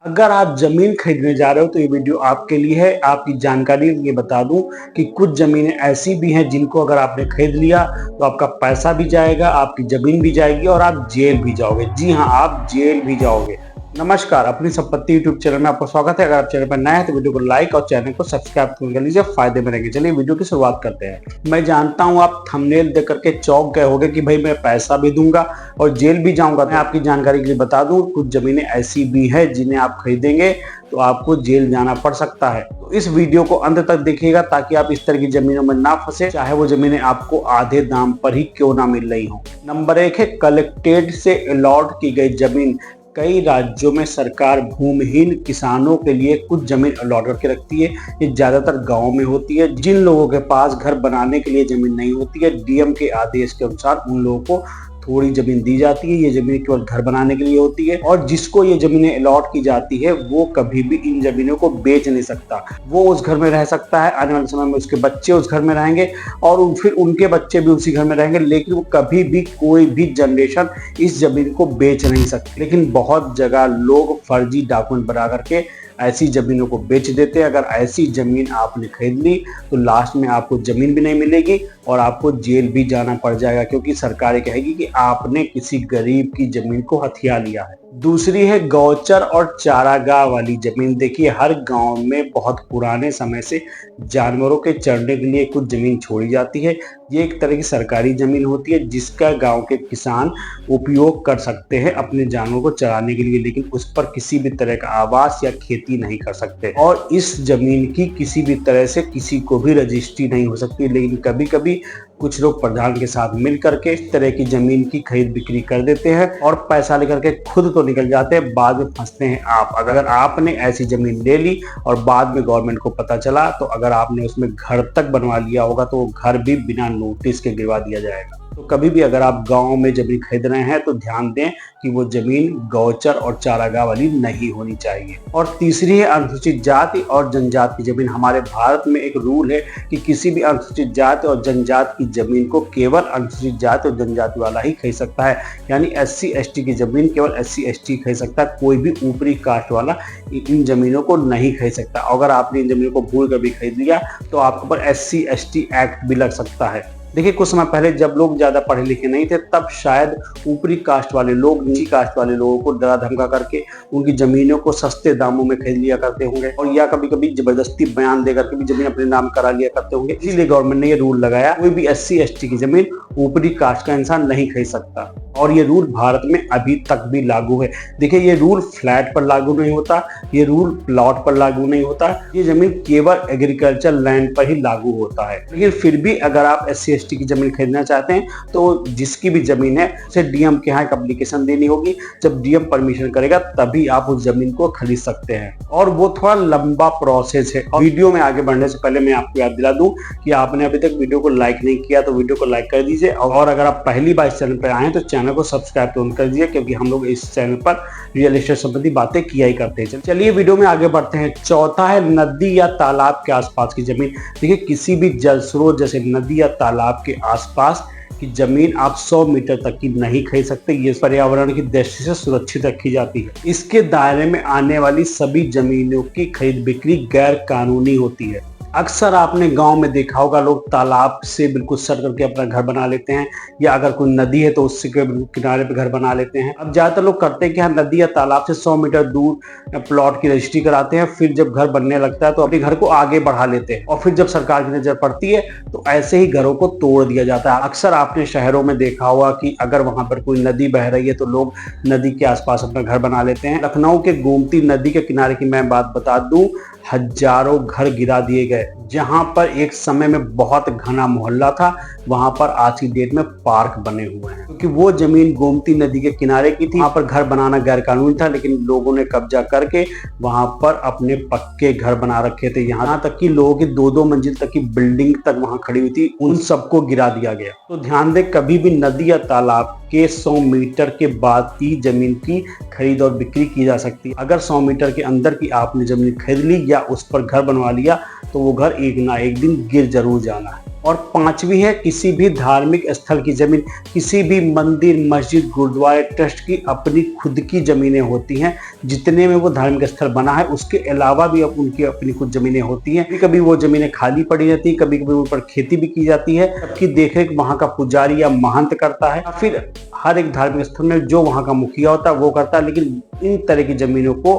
अगर आप जमीन खरीदने जा रहे हो तो ये वीडियो आपके लिए है। आपकी जानकारी के लिए बता दूं कि कुछ जमीनें ऐसी भी हैं जिनको अगर आपने खरीद लिया तो आपका पैसा भी जाएगा, आपकी जमीन भी जाएगी और आप जेल भी जाओगे। जी हाँ, आप जेल भी जाओगे। नमस्कार, अपनी संपत्ति यूट्यूब चैनल में आपका स्वागत है। अगर आप चैनल पर नए हैं तो वीडियो को लाइक और चैनल को सब्सक्राइब कर लीजिए, फायदे में रहेंगे। चलिए वीडियो की शुरुआत करते हैं। मैं जानता हूं आप थंबनेल देख करके चौंक गए होंगे कि भाई मैं पैसा भी दूंगा और जेल भी जाऊंगा। मैं आपकी जानकारी के लिए बता दूं, कुछ जमीनें ऐसी भी हैं जिन्हें आप खरीदेंगे तो आपको जेल जाना पड़ सकता है। तो इस वीडियो को अंत तक देखिएगा ताकि आप इस तरह की जमीनों में ना फंसे, चाहे वो जमीनें आपको आधे दाम पर ही क्यों ना मिल रही हो। नंबर 1 है कलेक्टेड से अलॉट की गई जमीन। कई राज्यों में सरकार भूमिहीन किसानों के लिए कुछ जमीन अलॉट करके रखती है। ये ज्यादातर गाँव में होती है। जिन लोगों के पास घर बनाने के लिए जमीन नहीं होती है, डीएम के आदेश के अनुसार उन लोगों को थोड़ी जमीन दी जाती है। ये जमीन केवल घर बनाने के लिए होती है और जिसको ये जमीनें अलॉट की जाती है वो कभी भी इन जमीनों को बेच नहीं सकता। वो उस घर में रह सकता है, आने वाले समय में उसके बच्चे उस घर में रहेंगे और फिर उनके बच्चे भी उसी घर में रहेंगे, लेकिन वो कभी भी कोई भी जनरेशन इस जमीन को बेच नहीं सकती। लेकिन बहुत जगह लोग फर्जी डॉक्यूमेंट बना करके ऐसी जमीनों को बेच देते हैं। अगर ऐसी जमीन आपने खरीद ली तो लास्ट में आपको जमीन भी नहीं मिलेगी और आपको जेल भी जाना पड़ जाएगा, क्योंकि सरकार कहेगी कि आपने किसी गरीब की जमीन को हथिया लिया है। दूसरी है गौचर और चारागाह वाली जमीन। देखिए, हर गांव में बहुत पुराने समय से जानवरों के चरने के लिए कुछ जमीन छोड़ी जाती है। ये एक तरह की सरकारी जमीन होती है जिसका गांव के किसान उपयोग कर सकते हैं अपने जानवरों को चराने के लिए, लेकिन उस पर किसी भी तरह का आवास या खेती नहीं कर सकते और इस जमीन की किसी भी तरह से किसी को भी रजिस्ट्री नहीं हो सकती। लेकिन कभी कभी कुछ लोग प्रधान के साथ मिल करके इस तरह की जमीन की खरीद बिक्री कर देते हैं और पैसा लेकर के खुद तो निकल जाते हैं, बाद में फंसते हैं आप। अगर आपने ऐसी जमीन ले ली और बाद में गवर्नमेंट को पता चला तो अगर आपने उसमें घर तक बनवा लिया होगा तो वो घर भी बिना नोटिस के गिरवा दिया जाएगा। तो कभी भी अगर आप गांव में जमीन खरीद रहे हैं तो ध्यान दें कि वो जमीन गौचर और चारागाह वाली नहीं होनी चाहिए। और तीसरी है अनुसूचित जाति और जनजाति की जमीन। हमारे भारत में एक रूल है कि किसी भी अनुसूचित जाति और जनजाति की जमीन को केवल अनुसूचित जाति और जनजाति वाला ही खरीद सकता है। यानी SC ST की जमीन केवल SC ST खरीद सकता है, कोई भी ऊपरी कास्ट वाला इन जमीनों को नहीं खरीद सकता। अगर आपने इन जमीनों को भूल कर भी खरीद लिया तो आपके ऊपर SC ST एक्ट भी लग सकता है। देखिए, कुछ समय पहले जब लोग ज्यादा पढ़े लिखे नहीं थे तब शायद ऊपरी कास्ट वाले लोग नीची कास्ट वाले लोगों को डरा धमका करके उनकी जमीनों को सस्ते दामों में खरीद लिया करते होंगे और या कभी कभी जबरदस्ती बयान देकर के भी जमीन अपने नाम करा लिया करते होंगे। इसीलिए गवर्नमेंट ने ये रूल लगाया, कोई भी SC ST की जमीन ऊपरी कास्ट का इंसान नहीं खरीद सकता और ये रूल भारत में अभी तक भी लागू है। देखिए, ये रूल फ्लैट पर लागू नहीं होता, ये रूल प्लॉट पर लागू नहीं होता, ये जमीन केवल एग्रीकल्चर लैंड पर ही लागू होता है। लेकिन फिर भी अगर आप SC ST की जमीन खरीदना चाहते हैं तो जिसकी भी जमीन है उसे डीएम के यहाँ एक एप्लीकेशन देनी होगी। जब डीएम परमिशन करेगा तभी आप उस जमीन को खरीद सकते हैं और वो थोड़ा लंबा प्रोसेस है। और वीडियो में आगे बढ़ने से पहले मैं आपको याद दिला दूं कि आपने अभी तक वीडियो को लाइक नहीं किया तो वीडियो को लाइक कर दीजिए और अगर आप पहली बार इस चैनल पर आए तो चैनल को सब्सक्राइब तो कर दीजिए, क्योंकि हम लोग इस चैनल पर रियल एस्टेट संबंधी बातें किया ही करते हैं। चलिए वीडियो में आगे बढ़ते हैं। चौथा है नदी या तालाब के आसपास की जमीन। देखिए, किसी भी जल स्रोत जैसे नदी या तालाब के आसपास की जमीन आप 100 मीटर तक की नहीं खरीद सकते। ये पर्यावरण की दृष्टि से सुरक्षित रखी जाती है। इसके दायरे में आने वाली सभी जमीनों की खरीद बिक्री गैर कानूनी होती है। अक्सर आपने गांव में देखा होगा लोग तालाब से बिल्कुल सट करके अपना घर बना लेते हैं या अगर कोई नदी है तो उससे किनारे पे घर बना लेते हैं। अब ज्यादातर लोग करते हैं कि हाँ, नदी या तालाब से 100 मीटर दूर प्लॉट की रजिस्ट्री कराते हैं, फिर जब घर बनने लगता है तो अपने घर को आगे बढ़ा लेते हैं और फिर जब सरकार की नजर पड़ती है तो ऐसे ही घरों को तोड़ दिया जाता है। अक्सर आपने शहरों में देखा होगा कि अगर वहां पर कोई नदी बह रही है तो लोग नदी के आसपास अपना घर बना लेते हैं। लखनऊ के गोमती नदी के किनारे की मैं बात बता दूं, हजारों घर गिरा दिए गए। जहां पर एक समय में बहुत घना मोहल्ला था वहां पर आज की डेट में पार्क बने हुए हैं, क्योंकि वो जमीन गोमती नदी के किनारे की थी। वहां पर घर बनाना गैर कानूनी था, लेकिन लोगों ने कब्जा करके वहां पर अपने पक्के घर बना रखे थे। यहाँ तक कि लोगों की 2-2 मंजिल तक की बिल्डिंग तक वहां खड़ी हुई थी, उन सबको गिरा दिया गया। तो ध्यान दें, कभी भी नदी या तालाब के 100 मीटर के बाद ही जमीन की खरीद और बिक्री की जा सकती है। अगर 100 मीटर के अंदर की आपने जमीन खरीद ली या उस पर घर बनवा लिया तो वो घर एक ना एक दिन गिर जरूर जाना है। और पांचवी है किसी भी धार्मिक स्थल की जमीन। किसी भी मंदिर, मस्जिद, गुरुद्वारे, ट्रस्ट की अपनी खुद की जमीनें होती हैं। जितने में वो धार्मिक स्थल बना है उसके अलावा भी अब उनकी अपनी कुछ जमीनें होती हैं। कभी कभी वो जमीनें खाली पड़ी रहती है, कभी कभी उन पर खेती भी की जाती है। सबकी देखरेख वहाँ का पुजारी या महंत करता है, या फिर हर एक धार्मिक स्थल में जो वहाँ का मुखिया होता है वो करता है। लेकिन इन तरह की जमीनों को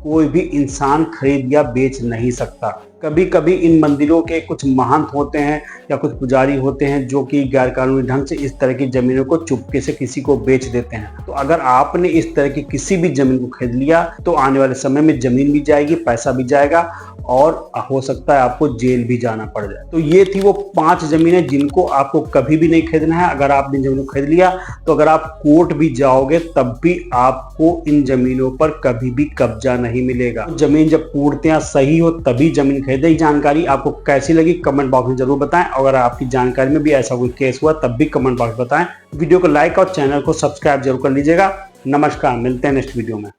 कोई भी इंसान खरीद या बेच नहीं सकता। कभी कभी इन मंदिरों के कुछ महंत होते हैं या कुछ पुजारी होते हैं जो कि गैर कानूनी ढंग से इस तरह की जमीनों को चुपके से किसी को बेच देते हैं। तो अगर आपने इस तरह की किसी भी जमीन को खरीद लिया तो आने वाले समय में जमीन भी जाएगी, पैसा भी जाएगा और हो सकता है आपको जेल भी जाना पड़ जाए। तो ये थी वो 5 जमीनें जिनको आपको कभी भी नहीं खरीदना है। अगर आपने जमीन को खरीद लिया तो अगर आप कोर्ट भी जाओगे तब भी आपको इन जमीनों पर कभी भी कब्जा नहीं मिलेगा। तो जमीन जब पूर्णतया सही हो तभी जमीन खरीदे। जानकारी आपको कैसी लगी कमेंट बॉक्स में जरूर बताएं। अगर आपकी जानकारी में भी ऐसा कोई केस हुआ तब भी कमेंट बॉक्स में बताएं। वीडियो को लाइक और चैनल को सब्सक्राइब जरूर कर लीजिएगा। नमस्कार, मिलते हैं नेक्स्ट वीडियो में।